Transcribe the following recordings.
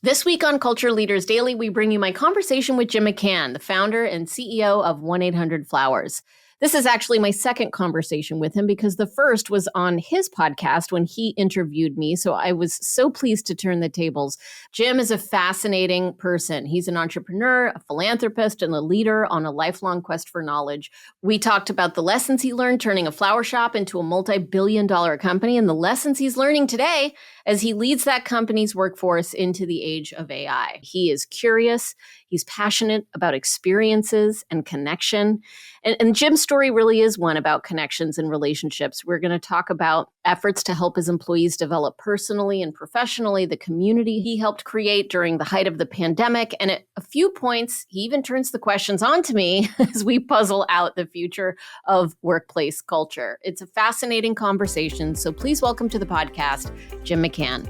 This week on Culture Leaders Daily, we bring you my conversation with Jim McCann, the founder and CEO of 1-800-Flowers. This is actually my second conversation with him because the first was on his podcast when he interviewed me. So I was so pleased to turn the tables. Jim is a fascinating person. He's an entrepreneur, a philanthropist, and a leader on a lifelong quest for knowledge. We talked about the lessons he learned turning a flower shop into a multi-billion-dollar company and the lessons he's learning today as he leads that company's workforce into the age of AI. He is curious. He's passionate about experiences and connection. And Jim's story really is one about connections and relationships. We're going to talk about efforts to help his employees develop personally and professionally, the community he helped create during the height of the pandemic. And at a few points, he even turns the questions on to me as we puzzle out the future of workplace culture. It's a fascinating conversation. So please welcome to the podcast, Jim McCann.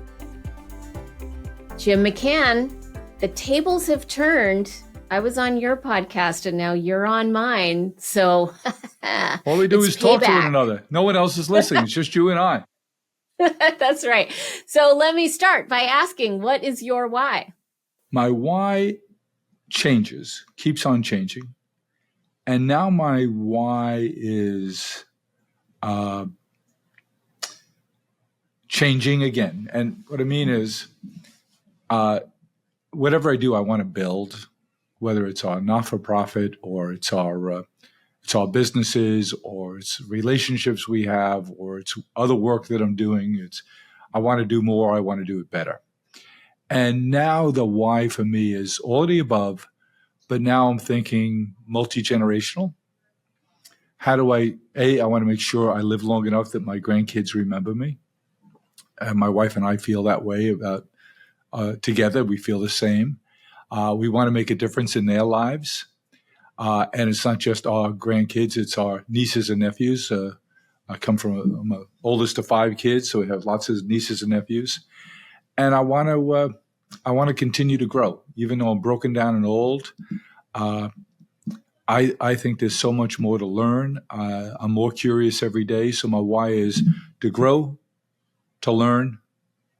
Jim McCann, the tables have turned. I was on your podcast and now you're on mine. So all we do is talk to one another. No one else is listening. It's just you and I. That's right. So let me start by asking, what is your why? My why changes, keeps on changing. And now my why is changing again. And what I mean is whatever I do, I want to build, whether it's our not-for-profit or it's our businesses or it's relationships we have or it's other work that I'm doing. I want to do more. I want to do it better. And now the why for me is all of the above, but now I'm thinking multi-generational. How do I want to make sure I live long enough that my grandkids remember me. And my wife and I feel that way about together. We feel the same. We want to make a difference in their lives. And it's not just our grandkids, it's our nieces and nephews. I'm the oldest of 5 kids, so we have lots of nieces and nephews. And I want to continue to grow, even though I'm broken down and old. I think there's so much more to learn. I'm more curious every day. So my why is to grow, to learn,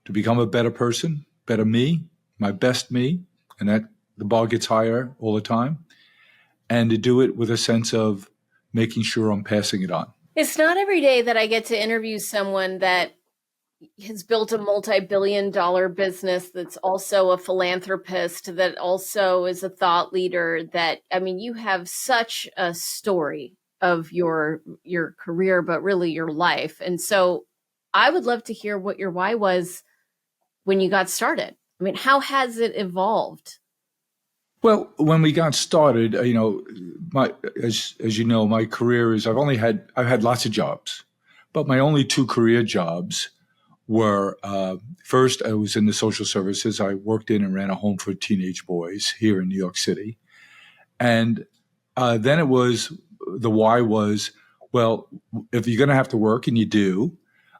to become a better person, better me, my best me. And that the bar gets higher all the time, and to do it with a sense of making sure I'm passing it on. It's not every day that I get to interview someone that has built a multi-billion-dollar business that's also a philanthropist, that also is a thought leader, you have such a story of your career, but really your life. And so I would love to hear what your why was when you got started. I mean, how has it evolved? Well, when we got started, as you know, my career is I've had lots of jobs, but my only 2 career jobs were first I was in the social services. I worked in and ran a home for teenage boys here in New York City, and then it was the why was, well, if you're going to have to work and you do,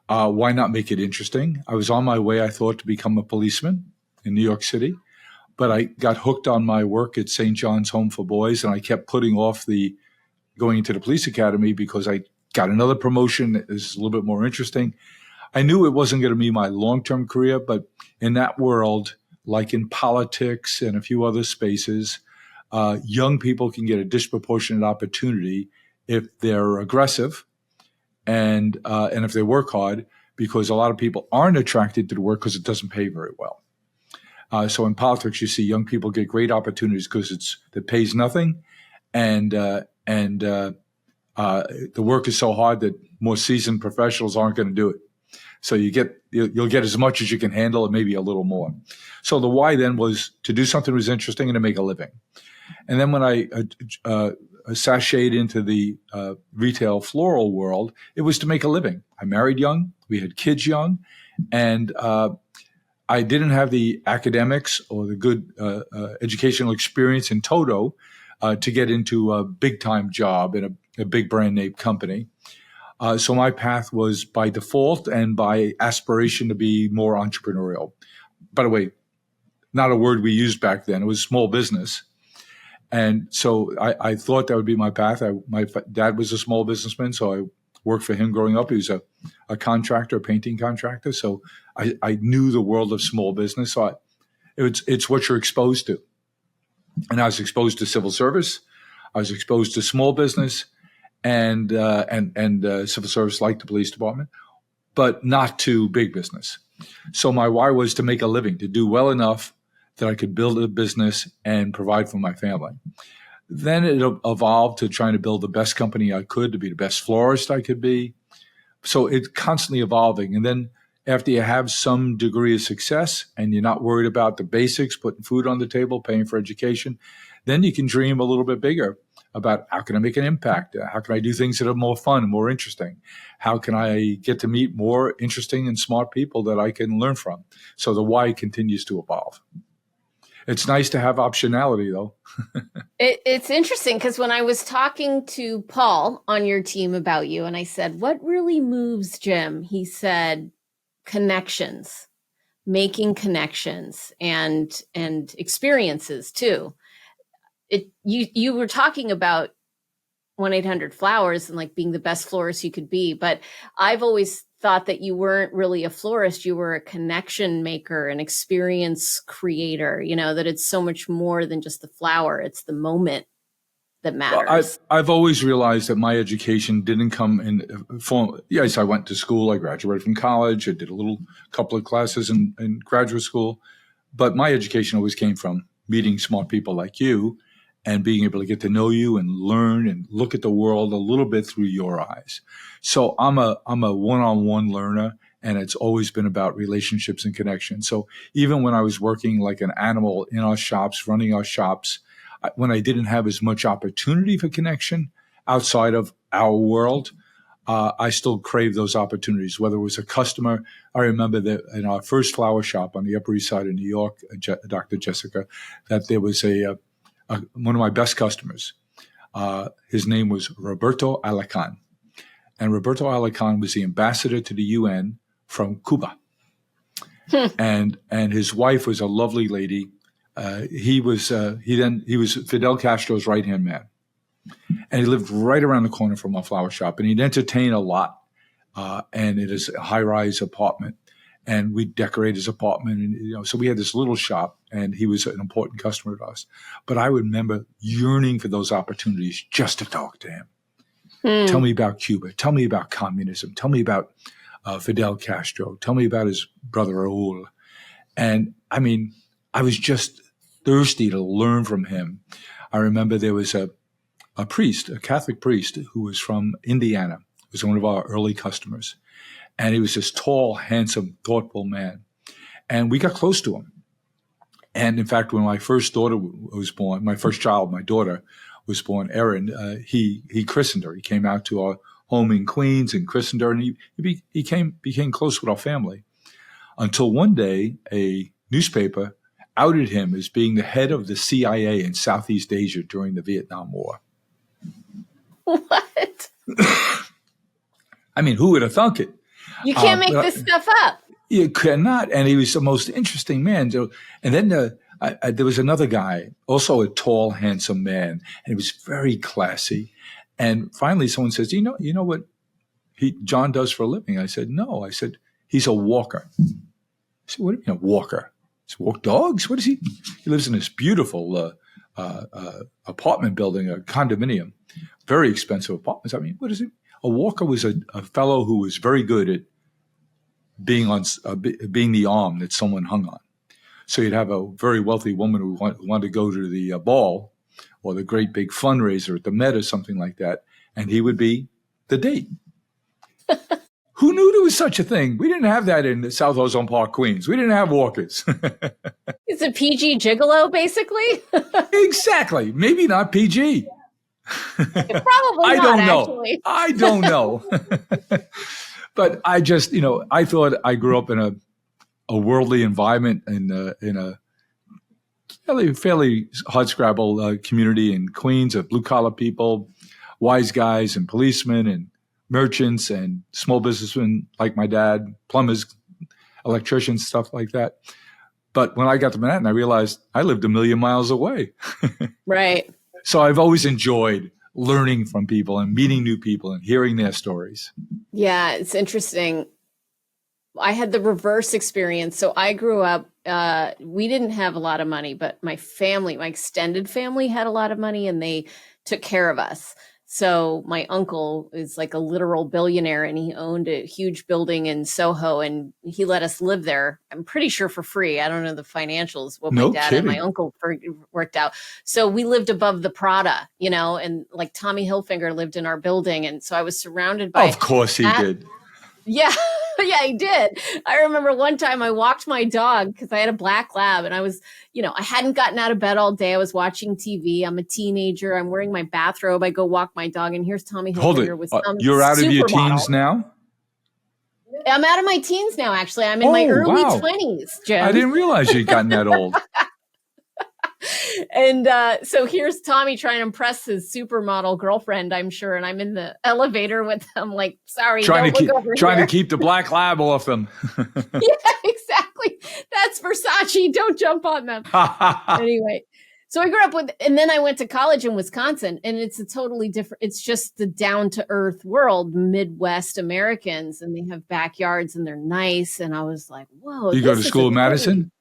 why not make it interesting? I was on my way, I thought, to become a policeman in New York City. But I got hooked on my work at St. John's Home for Boys, and I kept putting off going into the police academy because I got another promotion that is a little bit more interesting. I knew it wasn't going to be my long-term career, but in that world, like in politics and a few other spaces, young people can get a disproportionate opportunity if they're aggressive and if they work hard, because a lot of people aren't attracted to the work because it doesn't pay very well. So in politics, you see young people get great opportunities because it pays nothing, and the work is so hard that more seasoned professionals aren't going to do it. So you'll get as much as you can handle, and maybe a little more. So the why then was to do something that was interesting and to make a living. And then when I sashayed into the retail floral world, it was to make a living. I married young, we had kids young, and I didn't have the academics or the good educational experience in toto to get into a big-time job in a big brand name company. So my path was by default and by aspiration to be more entrepreneurial. By the way, not a word we used back then. It was small business. And so I thought that would be my path. My dad was a small businessman, so I worked for him growing up. He was a contractor, a painting contractor. So I knew the world of small business. So It's what you're exposed to. And I was exposed to civil service. I was exposed to small business and civil service like the police department, but not to big business. So my why was to make a living, to do well enough that I could build a business and provide for my family. Then it evolved to trying to build the best company I could, to be the best florist I could be. So it's constantly evolving. And then after you have some degree of success and you're not worried about the basics, putting food on the table, paying for education, then you can dream a little bit bigger about how can I make an impact? How can I do things that are more fun and more interesting? How can I get to meet more interesting and smart people that I can learn from? So the why continues to evolve. It's nice to have optionality, though. It's interesting because when I was talking to Paul on your team about you, and I said, what really moves Jim? He said, connections, making connections and experiences too. You were talking about 1-800-Flowers and like being the best florist you could be, but I've always thought that you weren't really a florist. You were a connection maker, an experience creator, that it's so much more than just the flower. It's the moment that matters. I've always realized that my education didn't come in form. Yes, I went to school. I graduated from college. I did a couple of classes in graduate school, but my education always came from meeting smart people like you and being able to get to know you and learn and look at the world a little bit through your eyes. So I'm a one-on-one learner, and it's always been about relationships and connection. So even when I was working like an animal in our shops, running our shops, when I didn't have as much opportunity for connection outside of our world, I still crave those opportunities, whether it was a customer. I remember that in our first flower shop on the Upper East Side of New York, Dr. Jessica, that there was one of my best customers. His name was Roberto Alacan. And Roberto Alacan was the ambassador to the UN from Cuba. And his wife was a lovely lady. He was Fidel Castro's right-hand man. And he lived right around the corner from our flower shop. And he'd entertain a lot. And it is a high-rise apartment. And we decorate his apartment. And, so we had this little shop, and he was an important customer to us. But I would remember yearning for those opportunities just to talk to him. Tell me about Cuba. Tell me about communism. Tell me about Fidel Castro. Tell me about his brother Raul. And I mean, I was just thirsty to learn from him. I remember there was a priest, a Catholic priest, who was from Indiana. He was one of our early customers. And he was this tall, handsome, thoughtful man. And we got close to him. And in fact, when my first daughter was born, my first child, my daughter, was born, Erin, he christened her. He came out to our home in Queens and christened her, and he became close with our family. Until one day, a newspaper outed him as being the head of the CIA in Southeast Asia during the Vietnam War. What? I mean, who would have thunk it? You can't make this stuff up. You cannot. And he was the most interesting man. So, and then there was another guy, also a tall, handsome man, and he was very classy. And finally, someone says, you know what John does for a living? I said, no. I said, he's a walker. I said, what do you mean a walker? He said, walk dogs? What is he? He lives in this beautiful apartment building, a condominium, very expensive apartments. I mean, what is it? A walker was a fellow who was very good at being the arm that someone hung on. So you'd have a very wealthy woman who wanted to go to the ball or the great big fundraiser at the Met or something like that, and he would be the date. Who knew there was such a thing? We didn't have that in South Ozone Park, Queens. We didn't have walkers. It's a PG gigolo, basically? Exactly. Maybe not PG. Probably I not, don't know. actually. I don't know. But I just, I thought I grew up in a worldly environment in a fairly hardscrabble community in Queens of blue-collar people, wise guys and policemen and merchants and small businessmen like my dad, plumbers, electricians, stuff like that. But when I got to Manhattan, I realized I lived a million miles away. Right. So I've always enjoyed learning from people and meeting new people and hearing their stories. Yeah, it's interesting. I had the reverse experience. So I grew up we didn't have a lot of money, but my family, my extended family had a lot of money and they took care of us. So my uncle is like a literal billionaire and he owned a huge building in Soho and he let us live there. I'm pretty sure for free. I don't know the financials, what my No dad and my kidding. uncle worked out. So we lived above the Prada, you know, and like Tommy Hilfiger lived in our building. And so I was surrounded by Of course he that. did. Yeah, yeah, I did. I remember one time I walked my dog because I had a black lab and I was, you know, I hadn't gotten out of bed all day. I was watching TV. I'm a teenager. I'm wearing my bathrobe. I go walk my dog and here's Tommy Hold it. Hilfiger with some You're out of your supermodel. teens now? I'm out of my teens now, actually. I'm in my Oh, early wow. 20s, Jim. I didn't realize you'd gotten that old. And so here's Tommy trying to impress his supermodel girlfriend, I'm sure. And I'm in the elevator with him, like, sorry, Trying here. to keep the black lab off them. Yeah, exactly. That's Versace. Don't jump on them. Anyway, so I grew up with, and then I went to college in Wisconsin, and it's a totally different, it's just the down to earth world, Midwest Americans, and they have backyards and they're nice. And I was like, whoa. You go to school in Madison?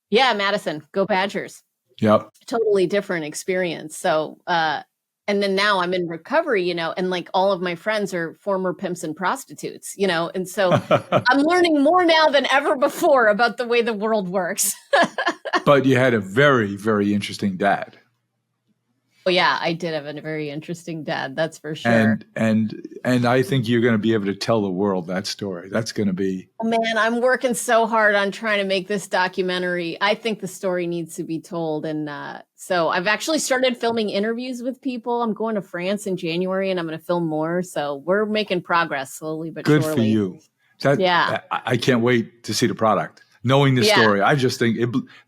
Yeah, Madison. Go Badgers. Yep. Totally different experience. So, and then now I'm in recovery, you know, and like all of my friends are former pimps and prostitutes, you know, and so I'm learning more now than ever before about the way the world works. But you had a very, very interesting dad. Oh yeah, I did have a very interesting dad. That's for sure. And I think you're going to be able to tell the world that story. That's going to be. Oh, man, I'm working so hard on trying to make this documentary. I think the story needs to be told. And so I've actually started filming interviews with people. I'm going to France in January and I'm going to film more. So we're making progress slowly but surely. Good for you. Yeah. I can't wait to see the product. Knowing the story, I just think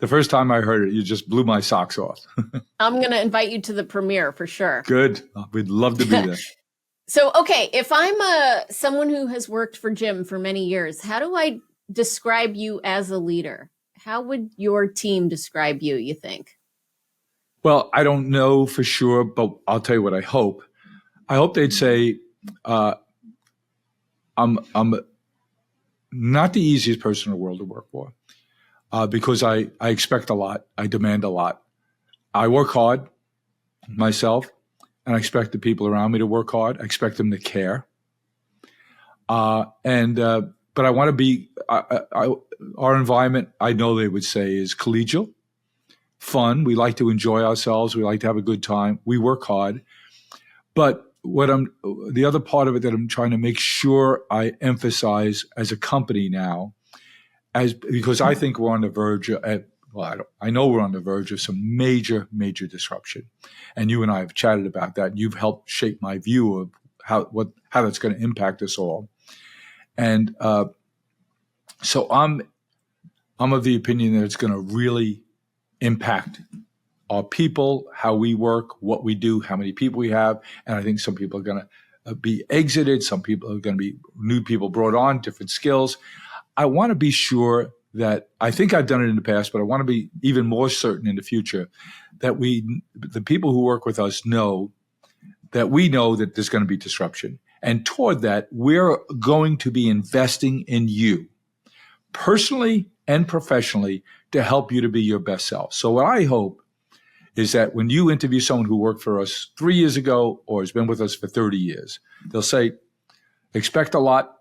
the first time I heard it, you just blew my socks off. I'm going to invite you to the premiere for sure. Good. We'd love to be there. So, okay, if I'm someone who has worked for Jim for many years, how do I describe you as a leader? How would your team describe you, you think? Well, I don't know for sure, but I'll tell you what I hope. I hope they'd say, I'm not the easiest person in the world to work for because I expect a lot. I demand a lot. I work hard myself, and I expect the people around me to work hard. I expect them to care. But I want to be, our environment, I know they would say, is collegial, fun. We like to enjoy ourselves. We like to have a good time. We work hard. But the other part of it that I'm trying to make sure I emphasize as a company now, because I think we're on the verge of, I know we're on the verge of some major, major disruption. And you and I have chatted about that. And you've helped shape my view of how that's going to impact us all. And so I'm of the opinion that it's going to really impact our people, how we work, what we do, how many people we have. And I think some people are going to be exited. Some people are going to be new people brought on, different skills. I want to be sure that I think I've done it in the past, but I want to be even more certain in the future that the people who work with us know that we know that there's going to be disruption. And toward that, we're going to be investing in you personally and professionally to help you to be your best self. So what I hope is that when you interview someone who worked for us 3 years ago or has been with us for 30 years, they'll say, expect a lot,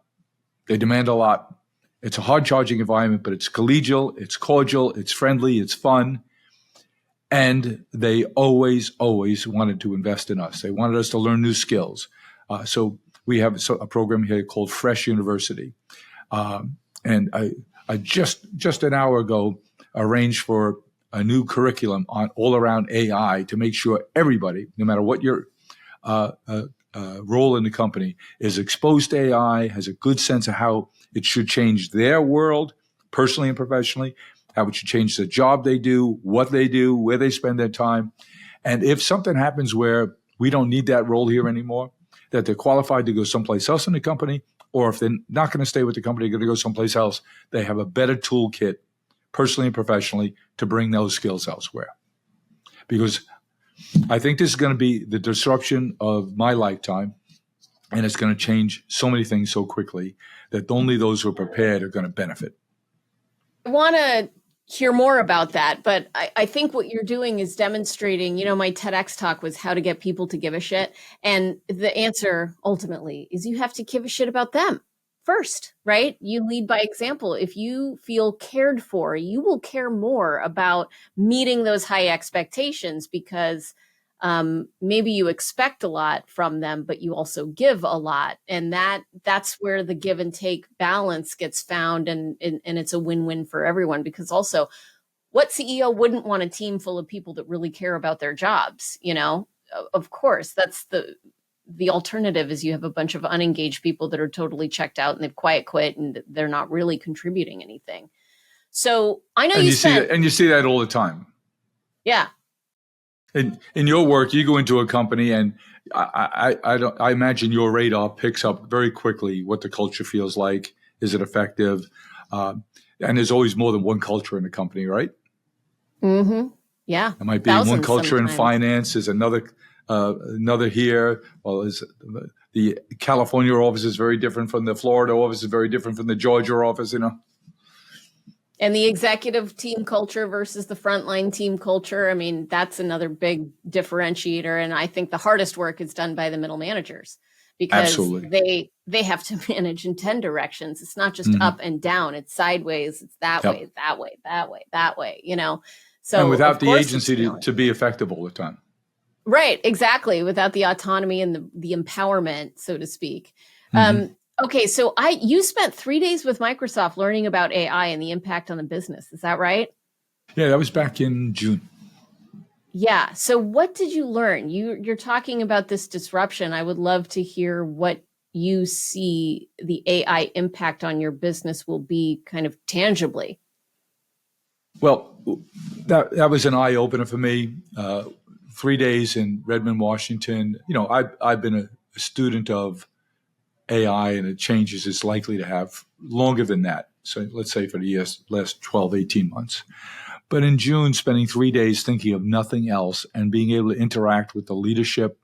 they demand a lot. It's a hard-charging environment, but it's collegial, it's cordial, it's friendly, it's fun. And they always, always wanted to invest in us. They wanted us to learn new skills. So we have a program here called Fresh University. And I just an hour ago arranged for a new curriculum on all around AI to make sure everybody, no matter what your role in the company, is exposed to AI, has a good sense of how it should change their world, personally and professionally, how it should change the job they do, what they do, where they spend their time. And if something happens where we don't need that role here anymore, that they're qualified to go someplace else in the company, or if they're not going to stay with the company, they're going to go someplace else, they have a better toolkit, personally and professionally, to bring those skills elsewhere. Because I think this is going to be the disruption of my lifetime, and it's going to change so many things so quickly that only those who are prepared are going to benefit. I want to hear more about that. But I think what you're doing is demonstrating, my TEDx talk was how to get people to give a shit. And the answer ultimately is you have to give a shit about them first, right? You lead by example. If you feel cared for, you will care more about meeting those high expectations because maybe you expect a lot from them, but you also give a lot. And that's where the give and take balance gets found. And it's a win-win for everyone, because also what CEO wouldn't want a team full of people that really care about their jobs? Of course, that's the alternative is you have a bunch of unengaged people that are totally checked out and they've quiet quit and they're not really contributing anything. So I know you see that, and you see that all the time. Yeah. In your work, you go into a company, and I imagine your radar picks up very quickly what the culture feels like. Is it effective? And there's always more than one culture in the company, right? Mm-hmm. Yeah. There might be one culture sometimes. In finance. There's another here. Well, the California office is very different from the Florida office. Is very different from the Georgia office. And the executive team culture versus the frontline team culture. I mean, that's another big differentiator. And I think the hardest work is done by the middle managers, because Absolutely. they have to manage in 10 directions. It's not just up and down. It's sideways. It's that way, that way, that way, that way, So and without the agency to be effective all the time. Right. Exactly. Without the autonomy and the empowerment, so to speak. Okay, so you spent 3 days with Microsoft learning about AI and the impact on the business. Is that right? Yeah, that was back in June. Yeah. So what did you learn? You're talking about this disruption. I would love to hear what you see the AI impact on your business will be kind of tangibly. Well, that was an eye opener for me. 3 days in Redmond, Washington. I've been a student of AI and the changes it's likely to have longer than that. So let's say for the last 12, 18 months. But in June, spending 3 days thinking of nothing else and being able to interact with the leadership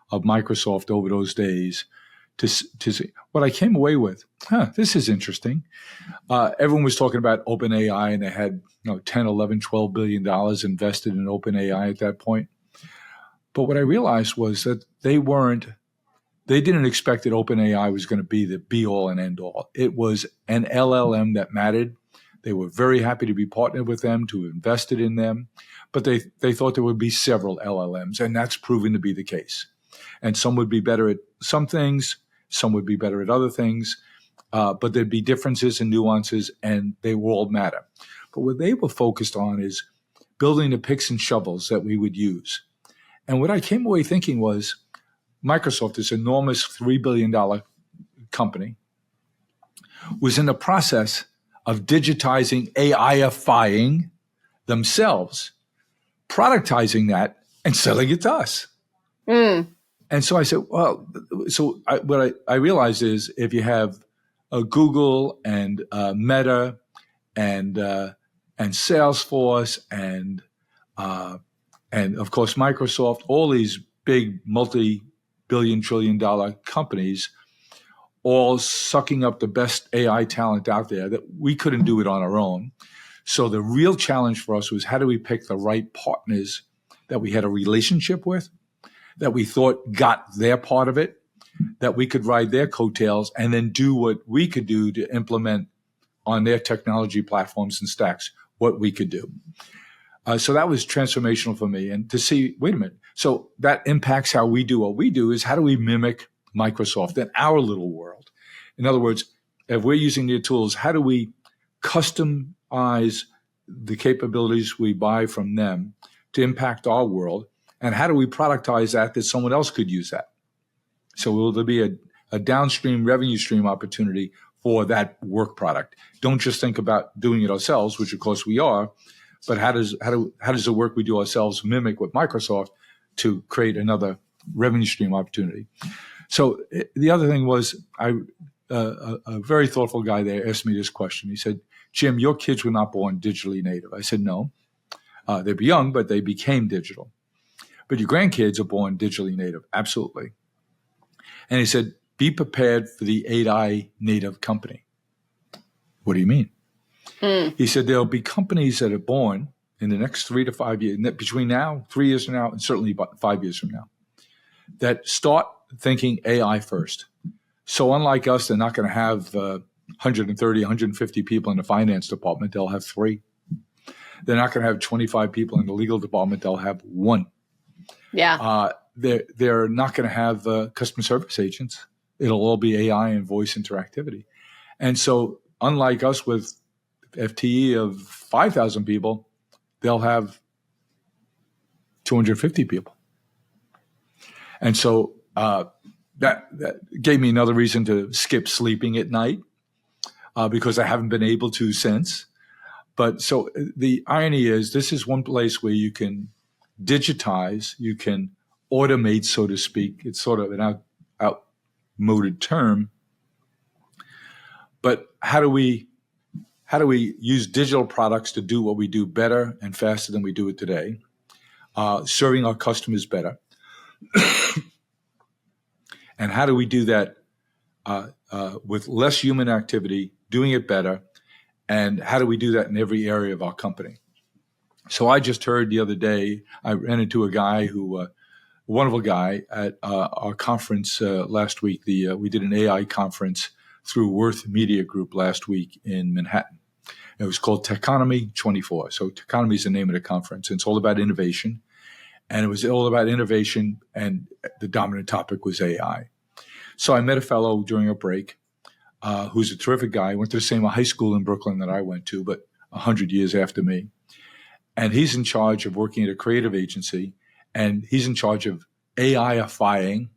of Microsoft over those days to see what I came away with. This is interesting. Everyone was talking about OpenAI, and they had 10, 11, $12 billion invested in OpenAI at that point. But what I realized was that they didn't expect that OpenAI was going to be the be-all and end-all. It was an LLM that mattered. They were very happy to be partnered with them, to have invested in them. But they thought there would be several LLMs, and that's proven to be the case. And some would be better at some things, some would be better at other things, but there'd be differences and nuances, and they will all matter. But what they were focused on is building the picks and shovels that we would use. And what I came away thinking was, Microsoft, this enormous $3 billion company, was in the process of digitizing, AI-ifying themselves, productizing that, and selling it to us. And so I said, well, what I realized is if you have Google and Meta and Salesforce and of course Microsoft, all these big multi-billion, trillion-dollar companies, all sucking up the best AI talent out there, that we couldn't do it on our own. So the real challenge for us was, how do we pick the right partners that we had a relationship with, that we thought got their part of it, that we could ride their coattails, and then do what we could do to implement on their technology platforms and stacks what we could do. So that was transformational for me. And to see, wait a minute, so that impacts how we do what we do, is how do we mimic Microsoft in our little world? In other words, if we're using their tools, how do we customize the capabilities we buy from them to impact our world? And how do we productize that someone else could use that? So will there be a downstream revenue stream opportunity for that work product? Don't just think about doing it ourselves, which of course we are, but how does the work we do ourselves mimic with Microsoft to create another revenue stream opportunity? So the other thing was, a very thoughtful guy there asked me this question. He said, Jim, your kids were not born digitally native. I said, no. They were young, but they became digital. But your grandkids are born digitally native. Absolutely. And he said, be prepared for the AI native company. What do you mean? Mm. He said there'll be companies that are born in the next 3 to 5 years, between now, 3 years from now, and certainly about 5 years from now, that start thinking AI first. So unlike us, they're not going to have 130, 150 people in the finance department. They'll have 3. They're not going to have 25 people in the legal department. They'll have 1. Yeah. They're not going to have customer service agents. It'll all be AI and voice interactivity. And so unlike us with FTE of 5,000 people, they'll have 250 people. And so that gave me another reason to skip sleeping at night because I haven't been able to since. But so the irony is this is one place where you can digitize, you can automate, so to speak. It's sort of an outmoded term. But how do we use digital products to do what we do better and faster than we do it today, serving our customers better? And how do we do that with less human activity, doing it better? And how do we do that in every area of our company? So I just heard the other day, I ran into a guy a wonderful guy at our conference last week. We did an AI conference through Worth Media Group last week in Manhattan. It was called Techonomy 24. So Techonomy is the name of the conference. And it's all about innovation. And it was all about innovation, and the dominant topic was AI. So I met a fellow during a break who's a terrific guy. Went to the same high school in Brooklyn that I went to, but 100 years after me. And he's in charge of working at a creative agency, and he's in charge of AI-ifying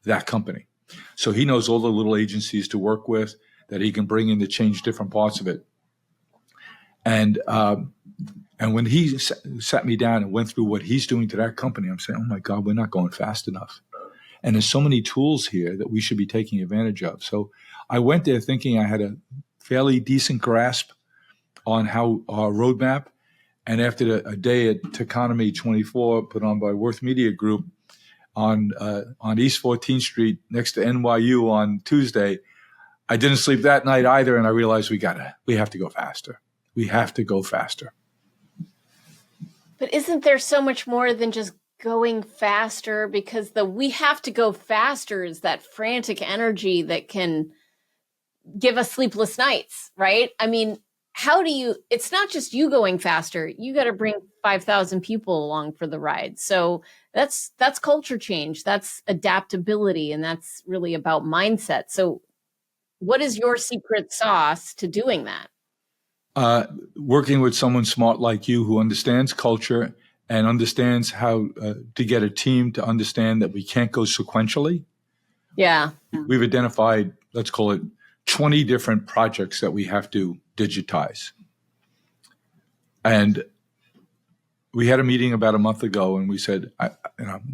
that company. So he knows all the little agencies to work with that he can bring in to change different parts of it. And when he sat me down and went through what he's doing to that company, I'm saying, oh my God, we're not going fast enough. And there's so many tools here that we should be taking advantage of. So I went there thinking I had a fairly decent grasp on how our roadmap. And after a day at Techonomy 24 put on by Worth Media Group on East 14th Street next to NYU on Tuesday, I didn't sleep that night either. And I realized we have to go faster. We have to go faster. But isn't there so much more than just going faster? Because we have to go faster is that frantic energy that can give us sleepless nights, right? I mean, it's not just you going faster. You got to bring 5,000 people along for the ride. So that's culture change. That's adaptability. And that's really about mindset. So what is your secret sauce to doing that? Working with someone smart like you who understands culture and understands how to get a team to understand that we can't go sequentially. Yeah. We've identified, let's call it 20 different projects that we have to digitize. And we had a meeting about a month ago and we said,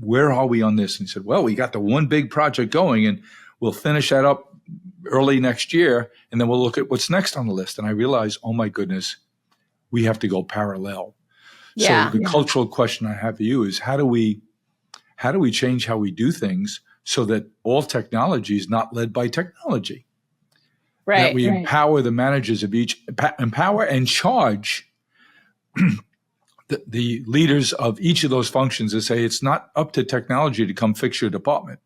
where are we on this? And he said, well, we got the one big project going and we'll finish that up early next year, and then we'll look at what's next on the list. And I realized, oh my goodness, we have to go parallel. Yeah. So the cultural question I have for you is how do we change how we do things so that all technology is not led by technology? Right. That we empower the managers of each, empower and charge the leaders of each of those functions to say it's not up to technology to come fix your department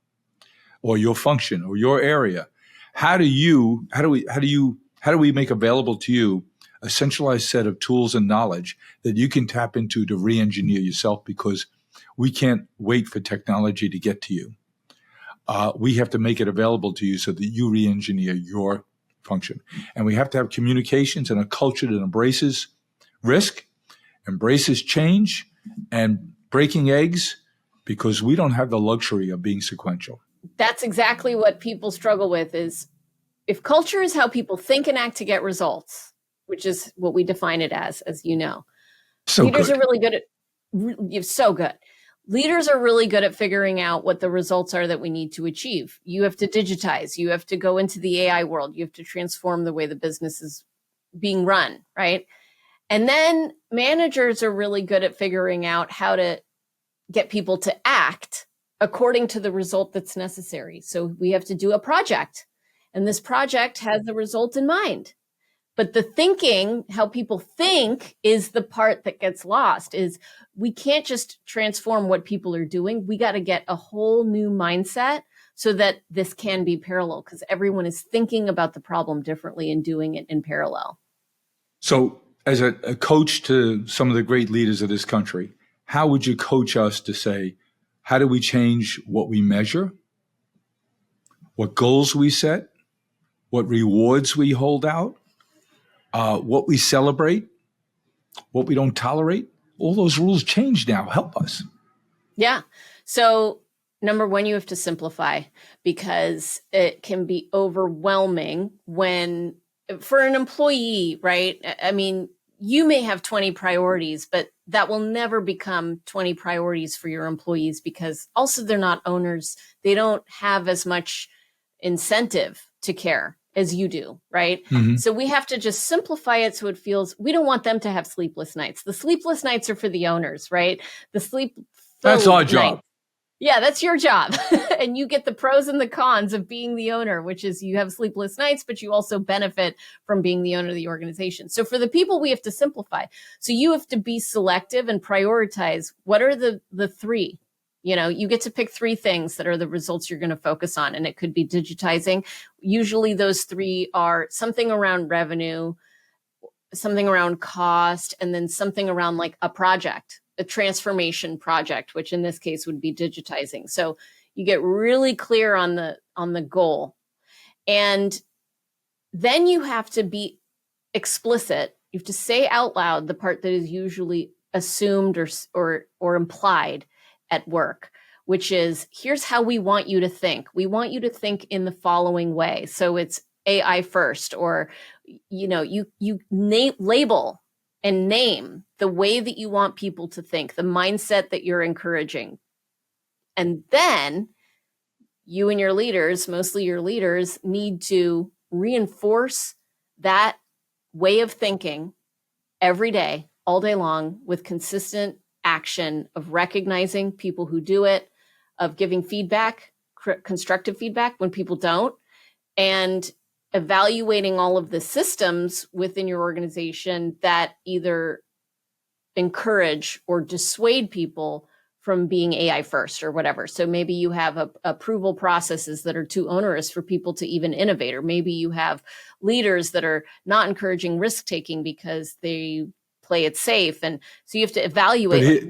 or your function or your area. How do we make available to you a centralized set of tools and knowledge that you can tap into to re-engineer yourself, because we can't wait for technology to get to you. We have to make it available to you so that you re-engineer your function. And we have to have communications and a culture that embraces risk, embraces change, and breaking eggs, because we don't have the luxury of being sequential. That's exactly what people struggle with, is if culture is how people think and act to get results, which is what we define it as you know. Leaders are really good at Leaders are really good at figuring out what the results are that we need to achieve. You have to digitize, you have to go into the AI world, you have to transform the way the business is being run, right? And then managers are really good at figuring out how to get people to act according to the result that's necessary. So we have to do a project, and this project has the result in mind. But the thinking, how people think, is the part that gets lost. Is we can't just transform what people are doing. We got to get a whole new mindset so that this can be parallel, because everyone is thinking about the problem differently and doing it in parallel. So as a coach to some of the great leaders of this country, how would you coach us to say, how do we change what we measure, what goals we set, what rewards we hold out, what we celebrate, what we don't tolerate? All those rules change now. Help us. Yeah. So number one, you have to simplify, because it can be overwhelming when, for an employee, right? I mean, you may have 20 priorities, but that will never become 20 priorities for your employees, because also they're not owners. They don't have as much incentive to care as you do, right? Mm-hmm. So we have to just simplify it so it feels, we don't want them to have sleepless nights. The sleepless nights are for the owners, right? The sleep That's our nights. job. Yeah, that's your job. And you get the pros and the cons of being the owner, which is you have sleepless nights, but you also benefit from being the owner of the organization. So for the people, we have to simplify. So you have to be selective and prioritize. What are the three? You get to pick three things that are the results you're going to focus on. And it could be digitizing. Usually those three are something around revenue, something around cost, and then something around like a project, a transformation project, which in this case would be digitizing. So you get really clear on the goal. And then you have to be explicit. You have to say out loud the part that is usually assumed or implied at work, which is, here's how we want you to think. We want you to think in the following way. So it's AI first, or you label and name the way that you want people to think, the mindset that you're encouraging. And then you and your leaders, mostly your leaders, need to reinforce that way of thinking every day, all day long, with consistent action of recognizing people who do it, of giving feedback, constructive feedback when people don't, and evaluating all of the systems within your organization that either encourage or dissuade people from being AI first or whatever. So maybe you have approval processes that are too onerous for people to even innovate, or maybe you have leaders that are not encouraging risk taking because they play it safe. And so you have to evaluate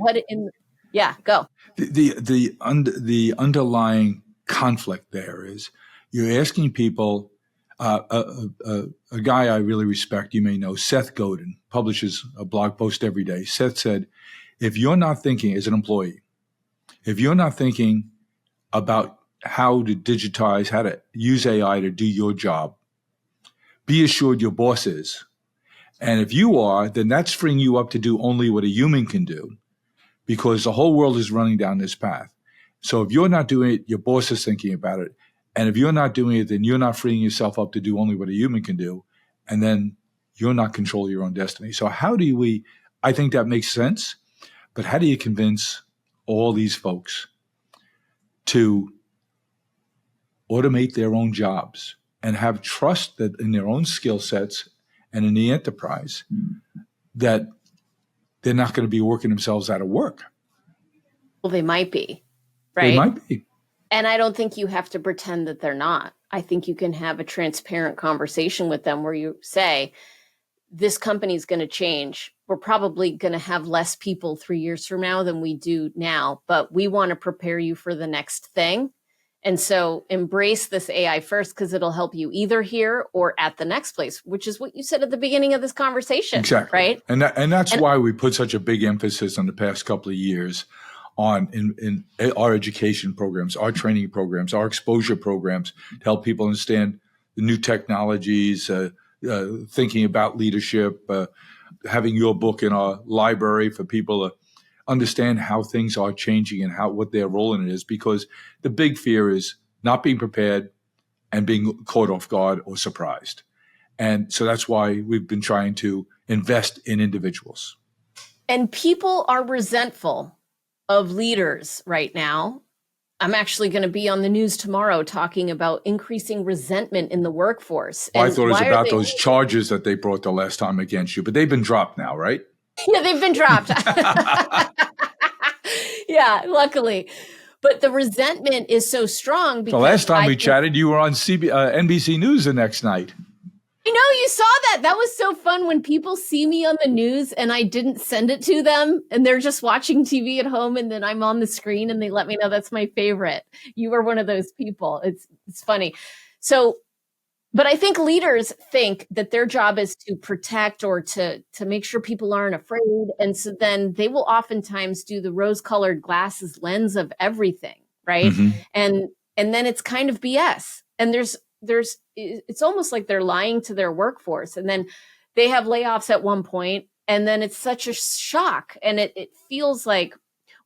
go. The underlying conflict there is you're asking people. A guy I really respect, you may know, Seth Godin, publishes a blog post every day. Seth said, if you're not thinking as an employee, if you're not thinking about how to digitize, how to use AI to do your job, be assured your boss is. And if you are, then that's freeing you up to do only what a human can do, because the whole world is running down this path. So if you're not doing it, your boss is thinking about it. And if you're not doing it, then you're not freeing yourself up to do only what a human can do. And then you're not controlling your own destiny. So how do we, I think that makes sense, but how do you convince all these folks to automate their own jobs and have trust that in their own skill sets and in the enterprise that they're not going to be working themselves out of work? Well, they might be, right? They might be. And I don't think you have to pretend that they're not. I think you can have a transparent conversation with them where you say, this company is going to change. We're probably going to have less people 3 years from now than we do now, but we want to prepare you for the next thing. And so embrace this AI first, because it'll help you either here or at the next place, which is what you said at the beginning of this conversation. Exactly. Right. And that's why we put such a big emphasis on the past couple of years on in our education programs, our training programs, our exposure programs to help people understand the new technologies, thinking about leadership, having your book in our library for people to understand how things are changing and what their role in it is, because the big fear is not being prepared and being caught off guard or surprised. And so that's why we've been trying to invest in individuals. And people are resentful of leaders right now I'm actually going to be on the news tomorrow talking about increasing resentment in the workforce. Well, I And thought it was why are about they? those charges that they brought the last time against you, but they've been dropped now, right? Yeah, they've been dropped. Yeah, luckily. But the resentment is so strong The because last time I we think, chatted, you were on NBC News the next night. I know you saw that. That was so fun when people see me on the news and I didn't send it to them and they're just watching TV at home and then I'm on the screen and they let me know that's my favorite. You were one of those people. It's funny. So, but I think leaders think that their job is to protect or to make sure people aren't afraid. And so then they will oftentimes do the rose-colored glasses lens of everything, right? Mm-hmm. And and then it's kind of BS. And there's it's almost like they're lying to their workforce. And then they have layoffs at one point, and then it's such a shock. And it feels like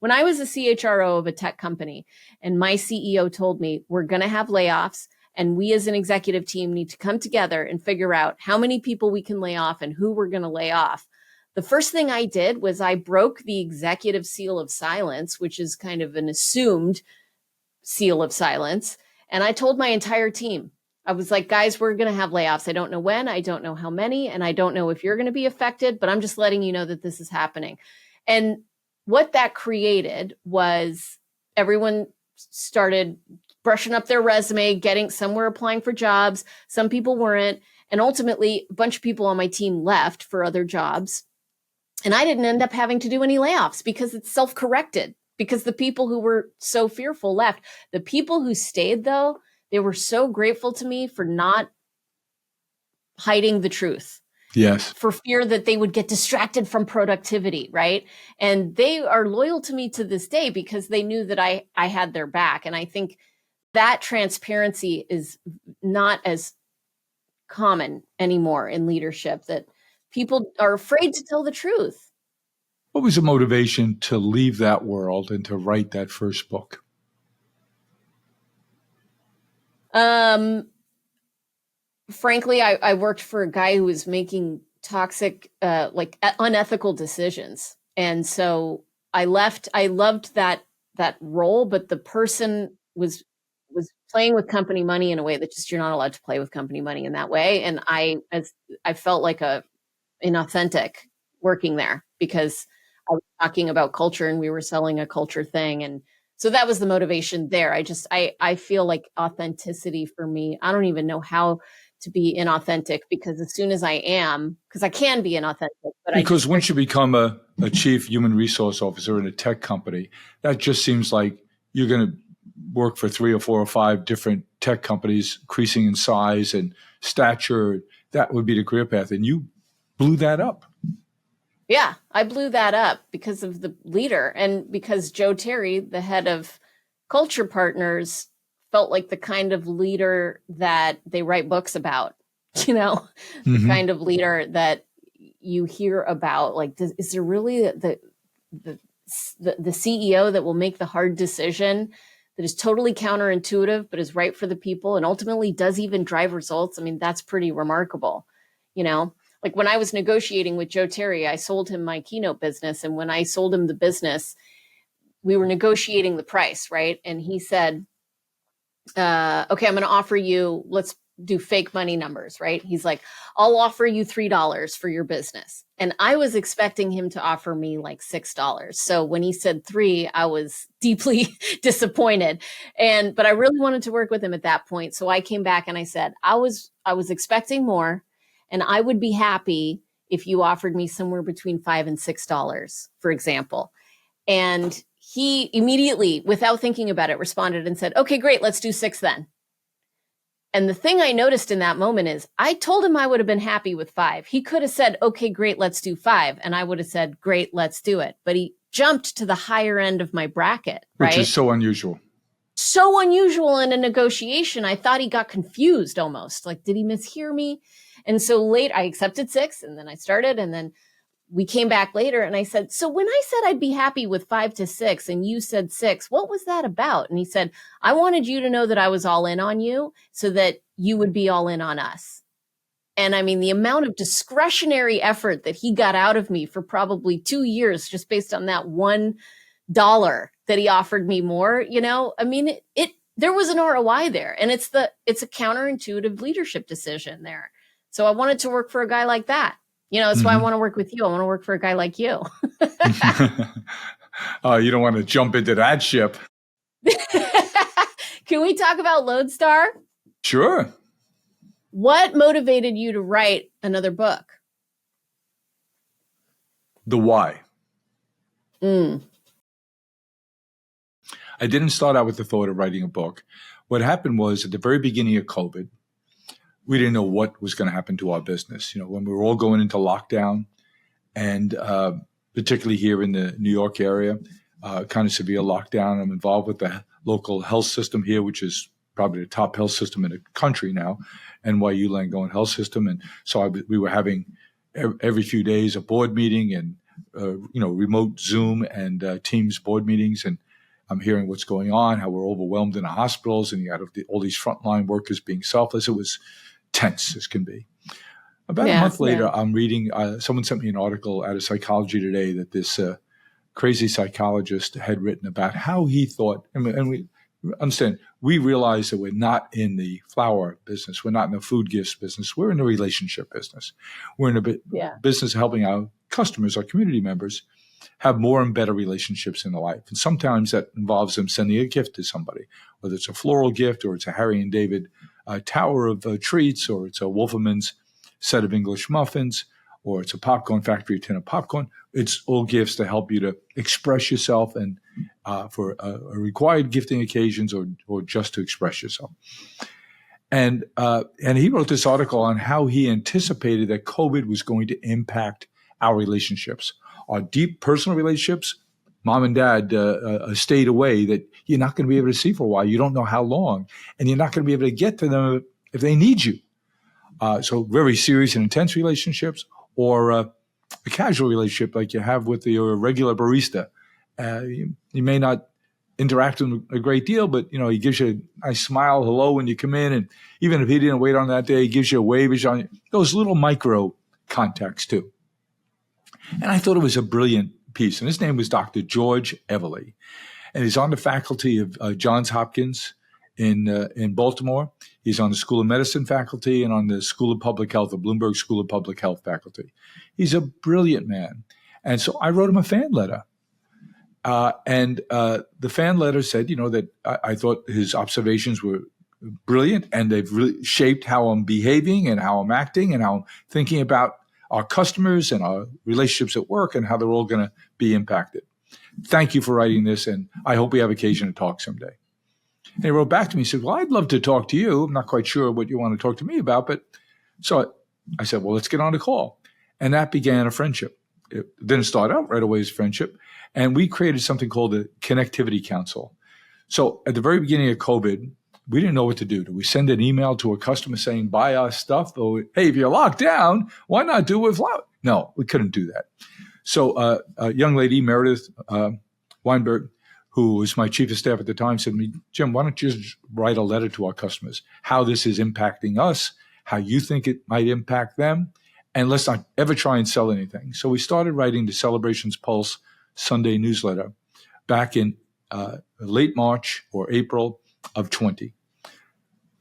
when I was a CHRO of a tech company and my CEO told me, we're going to have layoffs and we as an executive team need to come together and figure out how many people we can lay off and who we're going to lay off. The first thing I did was I broke the executive seal of silence, which is kind of an assumed seal of silence. And I told my entire team, I was like, guys, we're going to have layoffs. I don't know when, I don't know how many, and I don't know if you're going to be affected, but I'm just letting you know that this is happening. And what that created was everyone started brushing up their resume, getting somewhere applying for jobs. Some people weren't. And ultimately, a bunch of people on my team left for other jobs. And I didn't end up having to do any layoffs because it's self-corrected, because the people who were so fearful left. The people who stayed, though, they were so grateful to me for not hiding the truth. Yes. For fear that they would get distracted from productivity, right? And they are loyal to me to this day because they knew that I had their back. And I think that transparency is not as common anymore in leadership, that people are afraid to tell the truth. What was the motivation to leave that world and to write that first book? Frankly, I worked for a guy who was making toxic, like unethical decisions. And so I left. I loved that role, but the person was playing with company money in a way that just, you're not allowed to play with company money in that way. And I felt like inauthentic working there because I was talking about culture and we were selling a culture thing. And so that was the motivation there. I feel like authenticity for me, I don't even know how to be inauthentic, because as soon as I am, because I can be inauthentic, but Because once you become a chief human resource officer in a tech company, that just seems like you're going to work for 3 or 4 or 5 different tech companies, increasing in size and stature. That would be the career path. And you blew that up. Yeah, I blew that up because of the leader and because Joe Terry, the head of Culture Partners, felt like the kind of leader that they write books about, the kind of leader that you hear about. Like, is there really the CEO that will make the hard decision that is totally counterintuitive, but is right for the people and ultimately does even drive results? I mean, that's pretty remarkable, Like when I was negotiating with Joe Terry, I sold him my keynote business. And when I sold him the business, we were negotiating the price, right? And he said, okay, I'm going to offer you, let's do fake money numbers, right? He's like, I'll offer you $3 for your business. And I was expecting him to offer me like $6. So when he said 3, I was deeply disappointed. But I really wanted to work with him at that point. So I came back and I said, I was expecting more, and I would be happy if you offered me somewhere between $5 and $6, for example. And he immediately, without thinking about it, responded and said, okay, great, let's do 6 then. And the thing I noticed in that moment is I told him I would have been happy with 5. He could have said, okay, great, let's do 5. And I would have said, great, let's do it. But he jumped to the higher end of my bracket, right? Which is so unusual. So unusual in a negotiation. I thought he got confused almost. Like, did he mishear me? And so late, I accepted 6, and then I started, and then we came back later and I said, so when I said I'd be happy with 5 to 6 and you said 6, what was that about? And he said, I wanted you to know that I was all in on you so that you would be all in on us. And I mean, the amount of discretionary effort that he got out of me for probably 2 years, just based on that $1 that he offered me more. I mean, there was an ROI there, and it's a counterintuitive leadership decision there. So I wanted to work for a guy like that. That's why I want to work with you. I want to work for a guy like you. You don't want to jump into that ship. Can we talk about Lodestar? Sure. What motivated you to write another book? The why. I didn't start out with the thought of writing a book. What happened was at the very beginning of COVID, we didn't know what was going to happen to our business. When we were all going into lockdown, and particularly here in the New York area, kind of severe lockdown. I'm involved with the local health system here, which is probably the top health system in the country now, NYU Langone Health System. And so we were having every few days a board meeting and, remote Zoom and Teams board meetings. And I'm hearing what's going on, how we're overwhelmed in the hospitals, and you got all these frontline workers being selfless. It was tense as can be. About a month later, I'm reading, someone sent me an article out of Psychology Today that this crazy psychologist had written about how he thought, and we understand, we realize that we're not in the flower business. We're not in the food gifts business. We're in the relationship business. We're in the business of helping our customers, our community members, have more and better relationships in their life. And sometimes that involves them sending a gift to somebody, whether it's a floral gift or it's a Harry and David tower of treats, or it's a Wolferman's set of English muffins, or it's a popcorn factory tin of popcorn. It's all gifts to help you to express yourself and for required gifting occasions or just to express yourself. And he wrote this article on how he anticipated that COVID was going to impact our relationships, our deep personal relationships. Mom and dad stayed away that you're not going to be able to see for a while. You don't know how long, and you're not going to be able to get to them if they need you. So very serious and intense relationships, or a casual relationship like you have with your regular barista. You may not interact with him a great deal, but he gives you a nice smile, hello when you come in, and even if he didn't wait on that day, he gives you a wave. On those little micro contacts too. And I thought it was a brilliant piece. And his name was Dr. George Everly, and he's on the faculty of Johns Hopkins in Baltimore. He's on the School of Medicine faculty and on the School of Public Health, the Bloomberg School of Public Health faculty. He's a brilliant man. And so I wrote him a fan letter. And the fan letter said, that I thought his observations were brilliant, and they've really shaped how I'm behaving and how I'm acting and how I'm thinking about our customers and our relationships at work and how they're all going to be impacted. Thank you for writing this, and I hope we have occasion to talk someday. And he wrote back to me, he said, well, I'd love to talk to you. I'm not quite sure what you want to talk to me about, but so I said, well, let's get on the call. And that began a friendship. It didn't start out right away as a friendship. And we created something called the Connectivity Council. So at the very beginning of COVID, we didn't know what to do. Do we send an email to a customer saying, buy our stuff? Or, hey, if you're locked down, why not do it with flour? No, we couldn't do that. So a young lady, Meredith Weinberg, who was my chief of staff at the time, said to me, Jim, why don't you just write a letter to our customers, how this is impacting us, how you think it might impact them, and let's not ever try and sell anything. So we started writing the Celebrations Pulse Sunday newsletter back in late March or April of 20.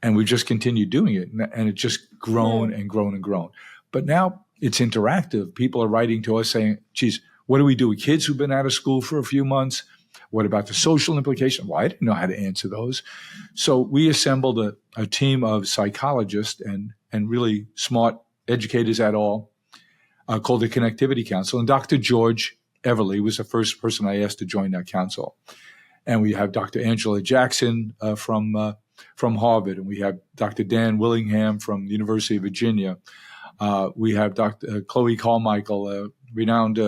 And we just continued doing it, and it just grown and grown and grown. But now it's interactive. People are writing to us saying, geez, what do we do with kids who've been out of school for a few months? What about the social implication? Well, I didn't know how to answer those. So we assembled a team of psychologists and really smart educators at all called the Connectivity Council. And Dr. George Everly was the first person I asked to join that council. And we have Dr. Angela Jackson from Harvard, and we have Dr. Dan Willingham from the University of Virginia. We have Dr. Chloe Carmichael, a renowned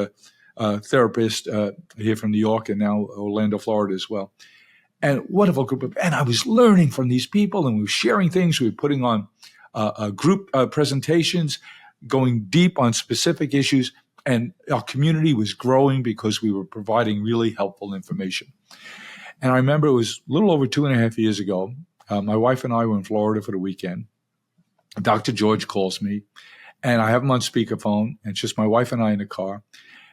therapist here from New York and now Orlando, Florida as well. And wonderful group and I was learning from these people, and we were sharing things. We were putting on group presentations, going deep on specific issues, and our community was growing because we were providing really helpful information. And I remember it was a little over 2.5 years ago. My wife and I were in Florida for the weekend. Dr. George calls me, and I have him on speakerphone, and it's just my wife and I in the car.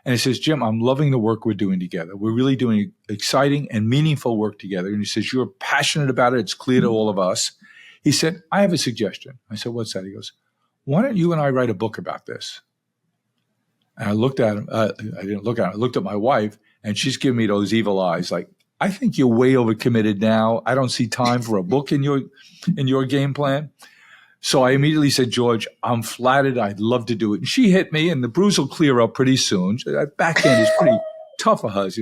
And he says, Jim, I'm loving the work we're doing together. We're really doing exciting and meaningful work together. And he says, you're passionate about it. It's clear to all of us. He said, I have a suggestion. I said, what's that? He goes, why don't you and I write a book about this? And I looked at him. I didn't look at him. I looked at my wife, and she's giving me those evil eyes. Like, I think you're way overcommitted now. I don't see time for a book in your game plan. So I immediately said, George, I'm flattered. I'd love to do it. And she hit me, and the bruise will clear up pretty soon. That back end is pretty tough of hers,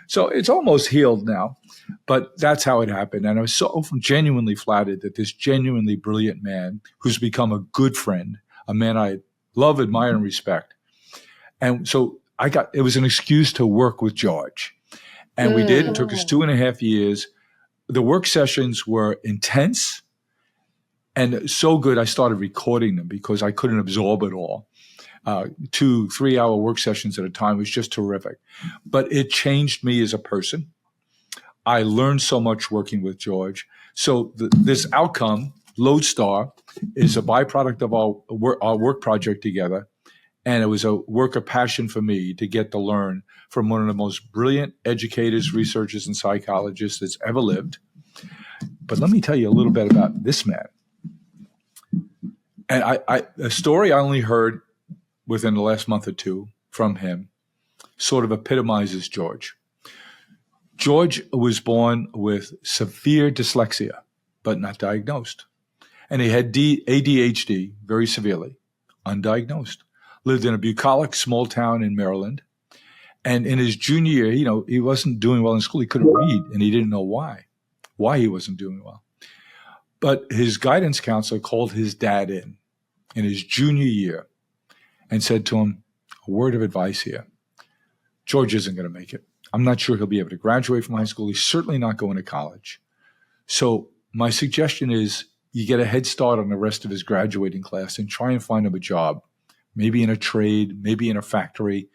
So it's almost healed now. But that's how it happened. And I was so genuinely flattered that this genuinely brilliant man, who's become a good friend, a man I love, admire, and respect. And so it was an excuse to work with George. And we did. It took us 2.5 years. The work sessions were intense and so good. I started recording them because I couldn't absorb it all. 2-3 hour work sessions at a time was just terrific. But it changed me as a person. I learned so much working with George. So this outcome, Lodestar, is a byproduct of our work project together. And it was a work of passion for me to get to learn from one of the most brilliant educators, researchers, and psychologists that's ever lived. But let me tell you a little bit about this man. And a story I only heard within the last month or two from him sort of epitomizes George. George was born with severe dyslexia, but not diagnosed. And he had ADHD very severely, undiagnosed. Lived in a bucolic small town in Maryland. And in his junior year, he wasn't doing well in school. He couldn't read, and he didn't know why he wasn't doing well. But his guidance counselor called his dad in his junior year and said to him, a word of advice here. George isn't going to make it. I'm not sure he'll be able to graduate from high school. He's certainly not going to college. So my suggestion is you get a head start on the rest of his graduating class and try and find him a job. Maybe in a trade, maybe in a factory,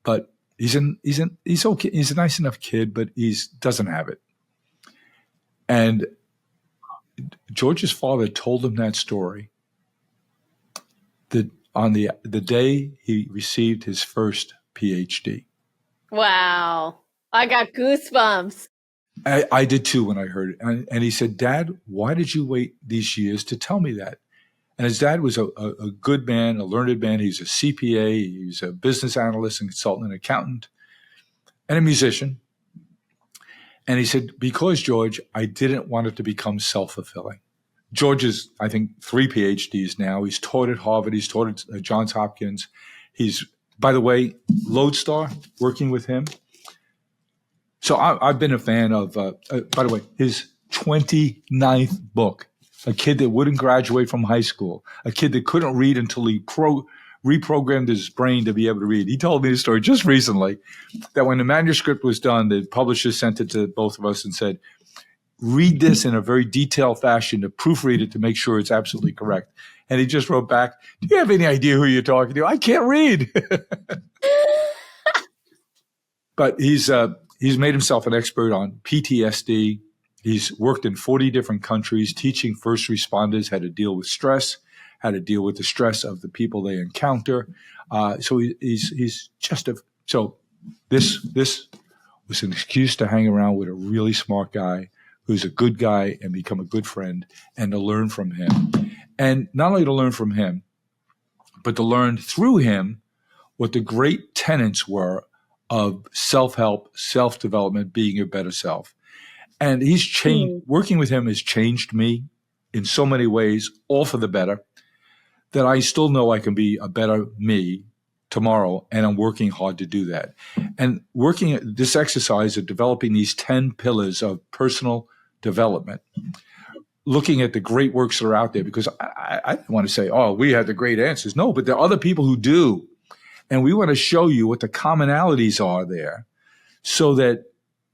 but he's okay. He's a nice enough kid, but he doesn't have it. And George's father told him that story that on the day he received his first PhD. Wow. I got goosebumps. I did too when I heard it. And he said, Dad, why did you wait these years to tell me that? And his dad was a good man, a learned man. He's a CPA. He's a business analyst and consultant and accountant and a musician. And he said, because, George, I didn't want it to become self-fulfilling. George is, I think, 3 PhDs now. He's taught at Harvard. He's taught at Johns Hopkins. He's, by the way, Lodestar, working with him. So I've been a fan of, by the way, his 29th book. A kid that wouldn't graduate from high school, a kid that couldn't read until he reprogrammed his brain to be able to read. He told me the story just recently that when the manuscript was done, the publisher sent it to both of us and said, read this in a very detailed fashion to proofread it to make sure it's absolutely correct. And he just wrote back, do you have any idea who you're talking to? I can't read. But he's made himself an expert on PTSD. He's worked in 40 different countries, teaching first responders how to deal with stress, how to deal with the stress of the people they encounter. So he's just so this was an excuse to hang around with a really smart guy who's a good guy and become a good friend and to learn from him. And not only to learn from him, but to learn through him what the great tenets were of self-help, self-development, being your better self. And he's changed. Working with him has changed me in so many ways, all for the better, that I still know I can be a better me tomorrow, and I'm working hard to do that. And working at this exercise of developing these 10 pillars of personal development, looking at the great works that are out there, because I don't want to say, oh, we have the great answers. No, but there are other people who do. And we want to show you what the commonalities are there so that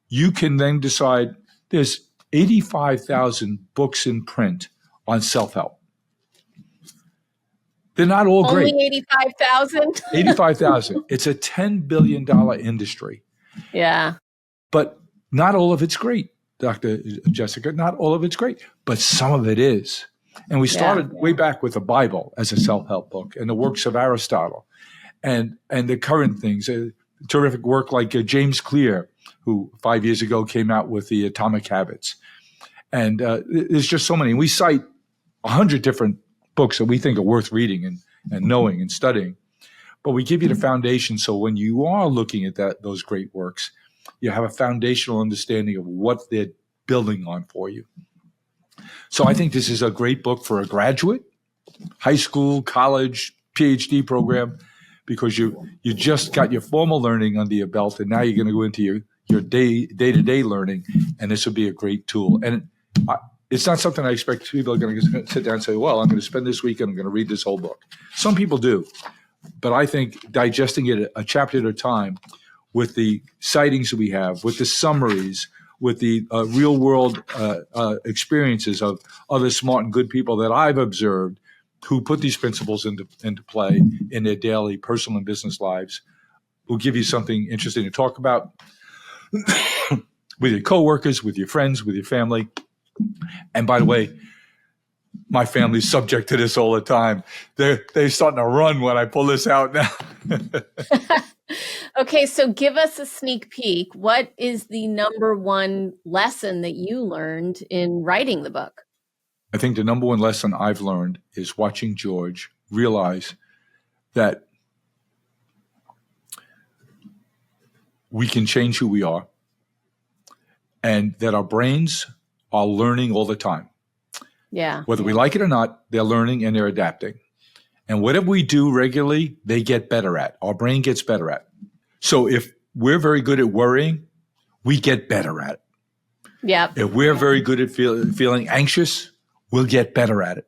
you can then decide. There's 85,000 books in print on self-help. They're not all great. Only 85,000? 85,000. It's a $10 billion industry. Yeah. But not all of it's great, Dr. Jessica. Not all of it's great, but some of it is. And we started way back with the Bible as a self-help book and the works of Aristotle. and the current things. Terrific work like James Clear, who 5 years ago came out with the Atomic Habits. And there's just so many. And we cite 100 different books that we think are worth reading and knowing and studying. But we give you the foundation, so when you are looking at those great works, you have a foundational understanding of what they're building on for you. So I think this is a great book for a graduate, high school, college, PhD program, because you just got your formal learning under your belt, and now you're going to go into your day-to-day learning, and this will be a great tool. And it's not something I expect people are going to sit down and say, well, I'm going to spend this weekend, I'm going to read this whole book. Some people do. But I think digesting it a chapter at a time with the sightings that we have, with the summaries, with the real-world experiences of other smart and good people that I've observed who put these principles into play in their daily personal and business lives will give you something interesting to talk about with your coworkers, with your friends, with your family. And by the way, my family's subject to this all the time. They're starting to run when I pull this out now. Okay, so give us a sneak peek. What is the number one lesson that you learned in writing the book? I think the number one lesson I've learned is watching George realize that we can change who we are and that our brains are learning all the time. Yeah. Whether we like it or not, they're learning and they're adapting. And whatever we do regularly, they get better at. Our brain gets better at. So if we're very good at worrying, we get better at it. Yeah. If we're very good at feeling anxious, we'll get better at it.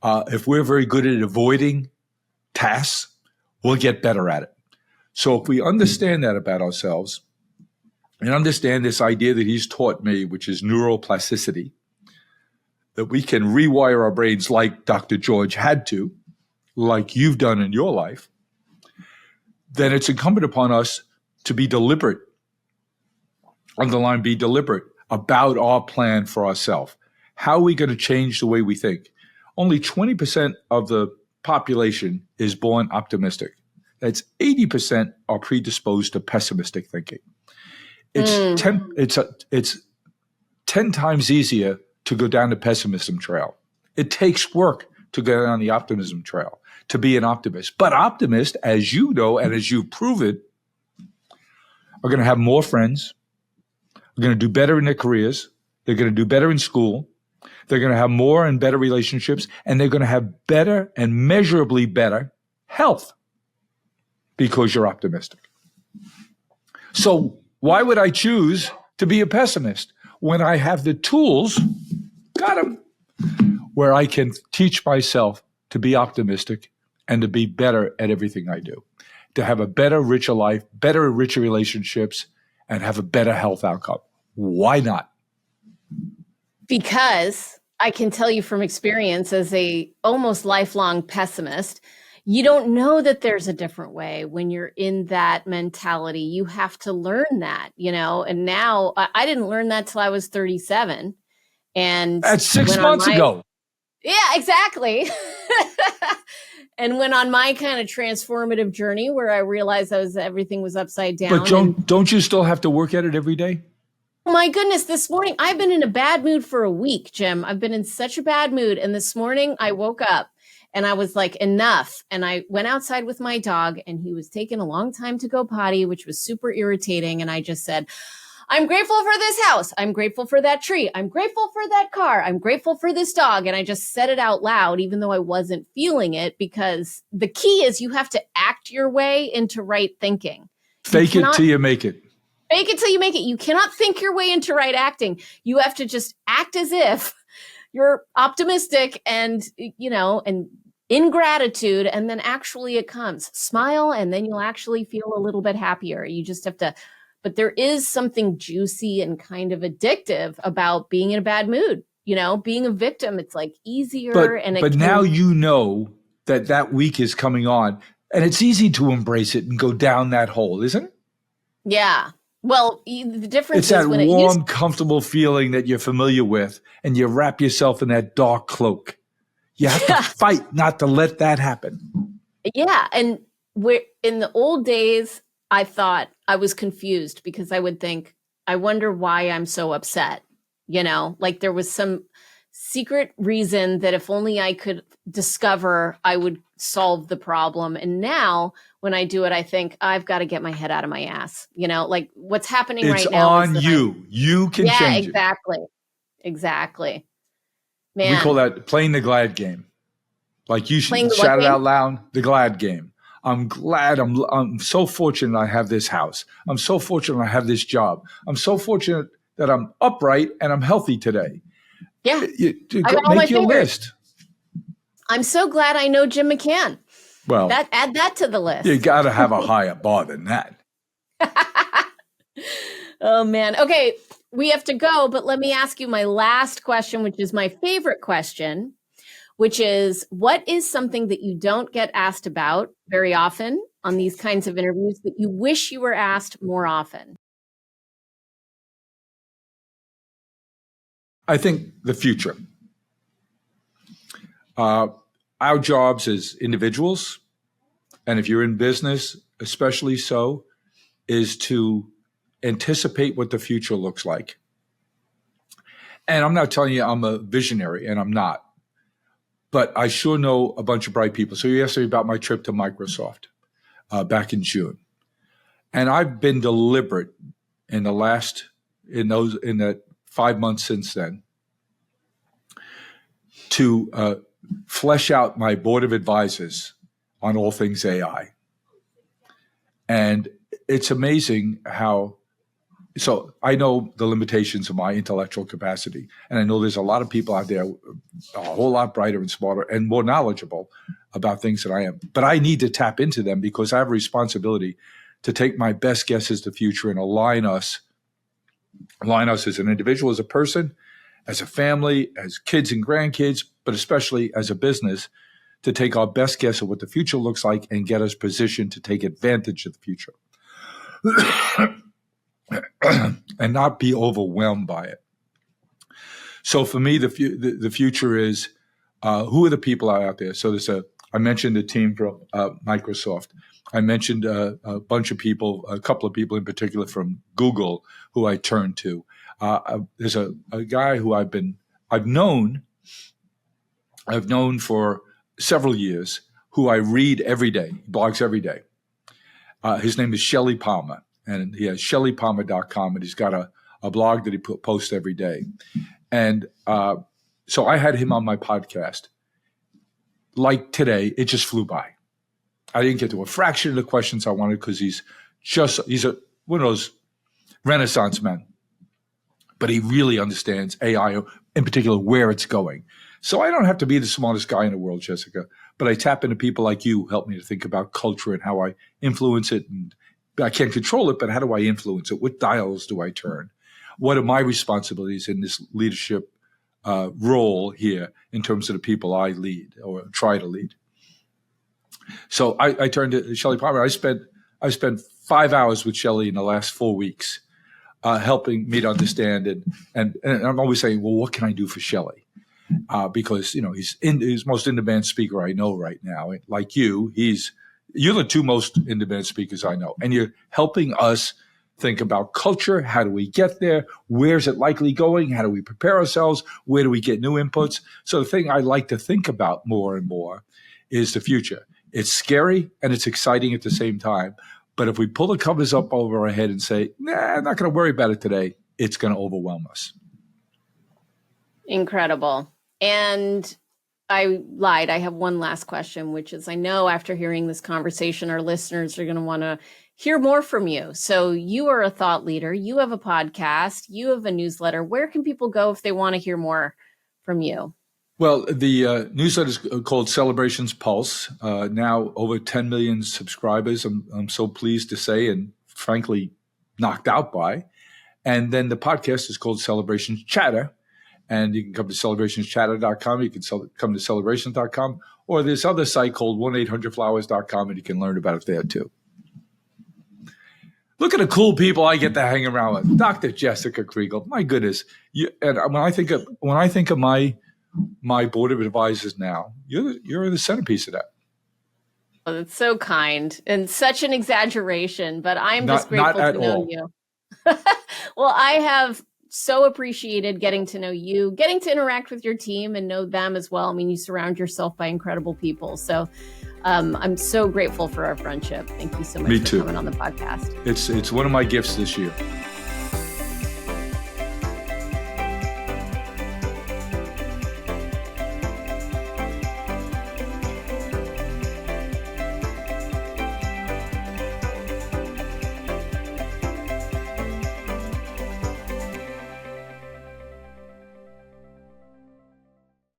If we're very good at avoiding tasks, we'll get better at it. So if we understand that about ourselves and understand this idea that he's taught me, which is neuroplasticity, that we can rewire our brains like Dr. George had to, like you've done in your life, then it's incumbent upon us to be deliberate, underline be deliberate, about our plan for ourselves. How are we going to change the way we think? Only 20% of the population is born optimistic. That's 80% are predisposed to pessimistic thinking. It's 10 times easier to go down the pessimism trail. It takes work to go down the optimism trail, to be an optimist. But optimists, as you know and as you've proven, are going to have more friends, are going to do better in their careers, they're going to do better in school, they're going to have more and better relationships, and they're going to have better and measurably better health because you're optimistic. So why would I choose to be a pessimist when I have the tools, got them, where I can teach myself to be optimistic and to be better at everything I do, to have a better, richer life, better, richer relationships, and have a better health outcome? Why not? Because I can tell you from experience as a almost lifelong pessimist, you don't know that there's a different way when you're in that mentality. You have to learn that, and now I didn't learn that till I was 37. And that's 6 months ago. Yeah, exactly. And went on my kind of transformative journey where I realized everything was upside down. But don't you still have to work at it every day? Oh my goodness, this morning, I've been in a bad mood for a week, Jim. I've been in such a bad mood. And this morning I woke up and I was like, enough. And I went outside with my dog and he was taking a long time to go potty, which was super irritating. And I just said, I'm grateful for this house. I'm grateful for that tree. I'm grateful for that car. I'm grateful for this dog. And I just said it out loud, even though I wasn't feeling it, because the key is you have to act your way into right thinking. Fake it till you make it. Fake it till you make it. You cannot think your way into right acting. You have to just act as if you're optimistic and in gratitude, and then actually it comes. Smile, and then you'll actually feel a little bit happier. You just have to, but there is something juicy and kind of addictive about being in a bad mood. Being a victim, it's like easier. But now you know that week is coming on, and it's easy to embrace it and go down that hole, isn't it? Yeah. Well, the difference is when that warm, comfortable feeling that you're familiar with, and you wrap yourself in that dark cloak. You have to fight not to let that happen. Yeah. And in the old days, I thought I was confused because I would think, I wonder why I'm so upset. Like there was some secret reason that if only I could discover, I would solve the problem. And now when I do it, I think I've got to get my head out of my ass. Like what's happening It's right now is on that you. You can yeah, change it. Exactly. We call Man, that playing the glad game. Like you playing should the what shout it game? out loud, the glad game. I'm glad. I'm so fortunate I have this house. I'm so fortunate I have this job. I'm so fortunate that I'm upright and I'm healthy today. Yeah. I got all my Make your fingers. list. I'm so glad I know Jim McCann. Well, add that to the list. You got to have a higher bar than that. Oh, man. Okay, we have to go, but let me ask you my last question, which is my favorite question, which is, what is something that you don't get asked about very often on these kinds of interviews that you wish you were asked more often? I think the future. Our jobs as individuals, and if you're in business, especially so, is to anticipate what the future looks like. And I'm not telling you I'm a visionary, and I'm not. But I sure know a bunch of bright people. So you asked me about my trip to Microsoft back in June. And I've been deliberate in that 5 months since then to flesh out my board of advisors on all things AI. And it's amazing so I know the limitations of my intellectual capacity. And I know there's a lot of people out there a whole lot brighter and smarter and more knowledgeable about things than I am. But I need to tap into them because I have a responsibility to take my best guess as the future and align us as an individual, as a person, as a family, as kids and grandkids, but especially as a business, to take our best guess at what the future looks like and get us positioned to take advantage of the future and not be overwhelmed by it. So for me, the future is who are the people out there? So I mentioned the team from Microsoft. I mentioned a bunch of people, a couple of people in particular from Google who I turn to. There's a guy who I've known for several years, who I read every day, blogs every day. His name is Shelley Palmer, and he has shelleypalmer.com, and he's got a blog that he posts every day. And so I had him on my podcast. Like today, it just flew by. I didn't get to a fraction of the questions I wanted because he's one of those Renaissance men. But he really understands AI, in particular, where it's going. So I don't have to be the smartest guy in the world, Jessica, but I tap into people like you who help me to think about culture and how I influence it. And I can't control it, but how do I influence it? What dials do I turn? What are my responsibilities in this leadership role here in terms of the people I lead or try to lead? So I turned to Shelley Palmer. I spent 5 hours with Shelley in the last 4 weeks, helping me to understand. And I'm always saying, well, what can I do for Shelley? Because he's the most in-demand speaker I know right now. Like you're the two most in-demand speakers I know, and you're helping us think about culture. How do we get there? Where's it likely going? How do we prepare ourselves? Where do we get new inputs? So the thing I like to think about more and more is the future. It's scary and it's exciting at the same time. But if we pull the covers up over our head and say, nah, I'm not going to worry about it today, it's going to overwhelm us. Incredible. And I lied. I have one last question, which is, I know after hearing this conversation, our listeners are going to want to hear more from you. So you are a thought leader. You have a podcast. You have a newsletter. Where can people go if they want to hear more from you? Well, the newsletter is called Celebrations Pulse. Now over 10 million subscribers. I'm so pleased to say, and frankly, knocked out by. And then the podcast is called Celebrations Chatter. And you can come to celebrationschatter.com. You can come to celebrations.com. Or this other site called 1-800-Flowers.com, and you can learn about it there too. Look at the cool people I get to hang around with. Dr. Jessica Kriegel. My goodness. And when I think of my board of advisors now, you're the centerpiece of that. Oh, that's so kind and such an exaggeration, but I'm just Not grateful at to know all. you. Well, I have so appreciated getting to know you, getting to interact with your team and know them as well. I mean, you surround yourself by incredible people. So I'm so grateful for our friendship. Thank you so much Me for too. coming on the podcast. It's one of my gifts this year.